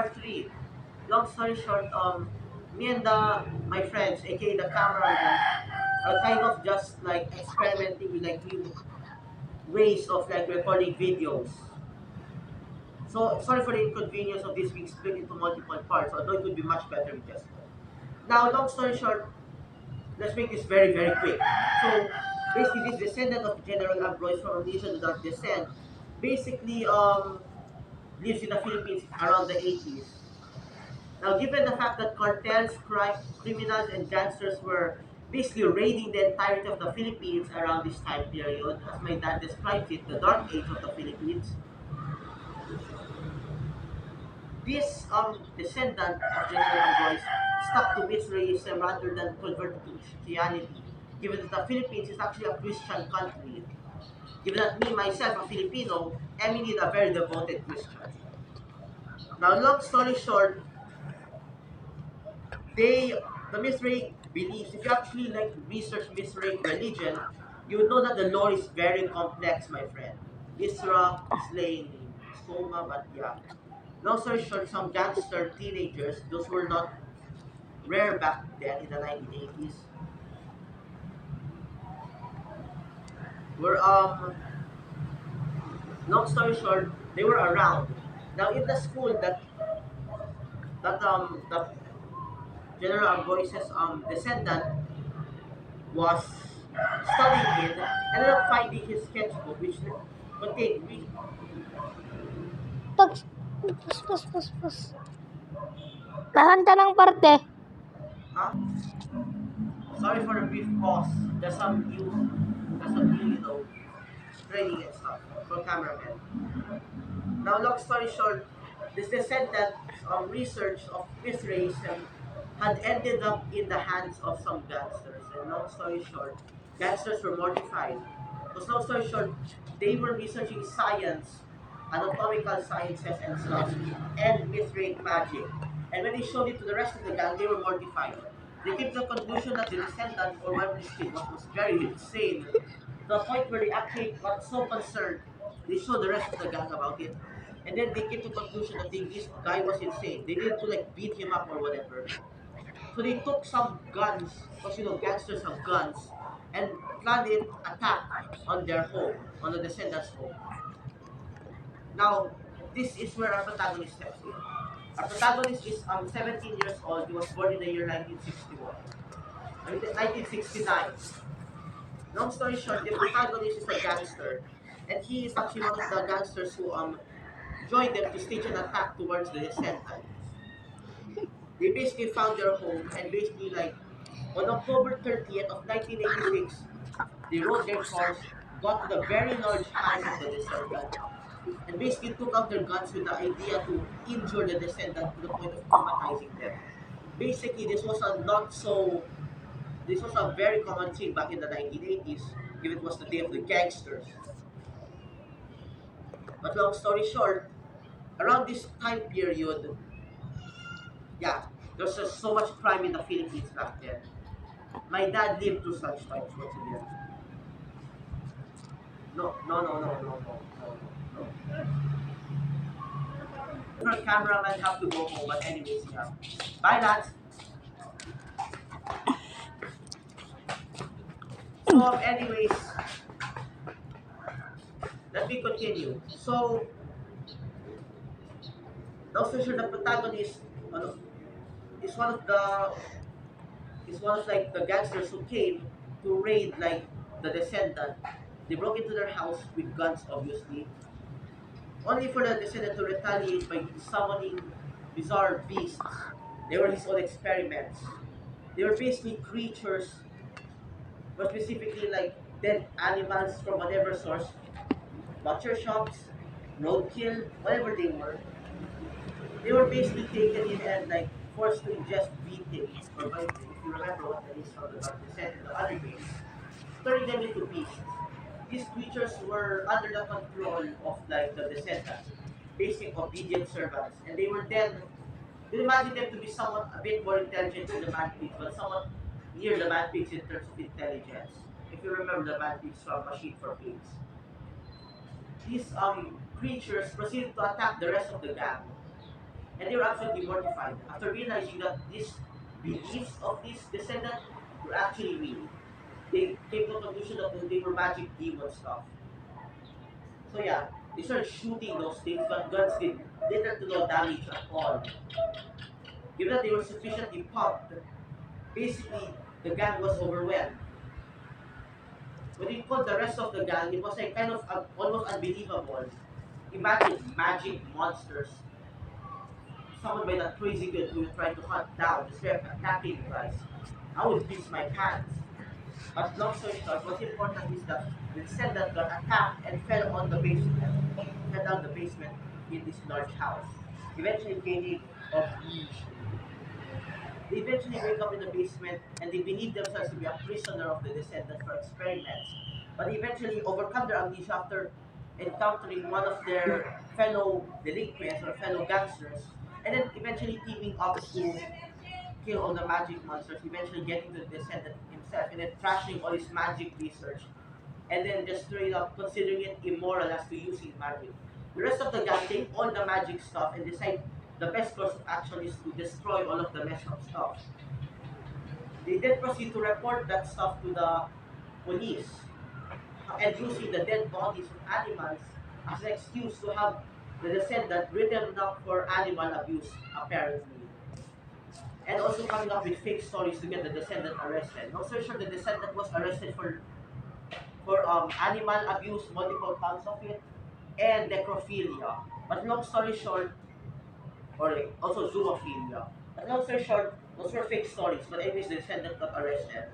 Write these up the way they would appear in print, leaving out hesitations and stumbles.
part 3. Long story short, me and my friends, aka the cameraman, are kind of just like experimenting with like new ways of like recording videos. So sorry for the inconvenience of this being split into multiple parts, although it would be much better with just one. Now, long story short, let's make this very, very quick. So basically, this descendant of General Ambroise from a nation without descent basically lives in the Philippines around the 80s. Now, given the fact that cartels, criminals, and gangsters were basically raiding the entirety of the Philippines around this time period, as my dad describes it, the dark age of the Philippines, this descendant of General Ambroise stuck to Mithraism rather than converted to Christianity, given that the Philippines is actually a Christian country. Given that me, myself, a Filipino, am indeed a very devoted Christian. Now, long story short, they the Mithraic beliefs, if you actually like research Mithraic religion, you would know that the lore is very complex, my friend. Mithra is laying Soma, but yeah. Long story short, some gangster teenagers, those were not rare back then in the 1980s, were long story short, they were around. Now in the school that the General Amboise's descendant was studying in, ended up finding his sketchbook, which contained Pag, pus. Nasan ka ng parte? huh? Sorry for the brief pause. There's some new, training and stuff for cameramen. Now, long story short, this descendant research of Mithraism had ended up in the hands of some gangsters. And long story short, gangsters were mortified. Because long story short, they were researching science, anatomical sciences and stuff, and Mithraic magic. And when they showed it to the rest of the gang, they were mortified. They came to the conclusion that the descendant, or whatever this kid was very insane, to the point where they actually got so concerned, they showed the rest of the gang about it. And then they came to the conclusion that this guy was insane. They needed to like beat him up or whatever. So they took some guns, because gangsters have guns, and planned an attack on their home, on the descendants' home. Now, this is where our protagonist steps in. Our protagonist is 17 years old. He was born in the year 1961. 1969. Long story short, the protagonist is a gangster, and he is actually one of the gangsters who joined them to stage an attack towards the descendants. They basically found their home and basically like on October 30th of 1986, they rode their cars, got to the very large house of the descendant, and basically took out their guns with the idea to injure the descendant to the point of traumatizing them. Basically, this was a very common thing back in the 1980s, given it was the day of the gangsters. But long story short, around this time period, yeah, there's just so much crime in the Philippines back then. My dad lived through such times once again. No. Our cameraman have to go home, but anyways, yeah. Bye, lads. So, anyways, let me continue. So, also sure the protagonist ano, is one of the is one of like the gangsters who came to raid like the descendant. They broke into their house with guns, obviously, only for the descendant to retaliate by summoning bizarre beasts. They were his own experiments. They were basically creatures, but specifically like dead animals from whatever source, butcher shops, roadkill, whatever they were. They were basically taken in and like forced to ingest beatings, or by, if you remember what that is from the Dark Descent and the other games, turning them into beasts. These creatures were under the control of like the descendants, basic obedient servants, and they were then you imagine them to be somewhat a bit more intelligent than the man pigs, but somewhat near the man pigs in terms of intelligence. If you remember the man pigs from Machine for Pigs. These creatures proceeded to attack the rest of the gang. And they were absolutely mortified after realizing that these beliefs of this descendant were actually real. They came to the conclusion that they were magic demon stuff. So yeah, they started shooting those things, but guns did little to no damage at all. Given that they were sufficiently pumped, basically the gang was overwhelmed. When we called the rest of the gang, it was like kind of almost unbelievable. Imagine magic monsters summoned by that crazy good who would try to hunt down the straight attacking you guys. I would piss my pants. But long story short, what's important is that the descendant got attacked and fell on the basement, fell down the basement in this large house, eventually gaining amnesia. They eventually wake up in the basement and they believe themselves to be a prisoner of the descendant for experiments, but eventually overcome their amnesia after encountering one of their fellow delinquents or fellow gangsters, and then eventually teaming up to kill all the magic monsters, eventually getting to the descendant himself, and then trashing all his magic research, and then just straight up considering it immoral as to using magic. The rest of the gang take all the magic stuff and decide the best course of action is to destroy all of the messed up stuff. They then proceed to report that stuff to the police and using the dead bodies of animals as an excuse to have the descendant written up for animal abuse, apparently. And also coming up with fake stories to get the descendant arrested. No so sure the descendant was arrested for animal abuse, multiple counts of it, and necrophilia. But long story short, or like, also zoophilia. But long story short, those were fake stories. But anyways, the defendant got arrested.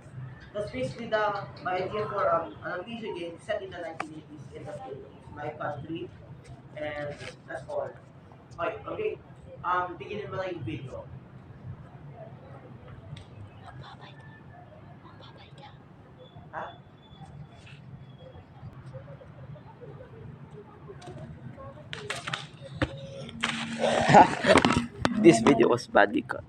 That's basically my idea for an amnesia game set in the 1980s in the Philippines, my country, and that's all. Okay, okay. Beginning mo na yung video. Magbabay ka. Magbabay ka. Ha? This video was badly cut.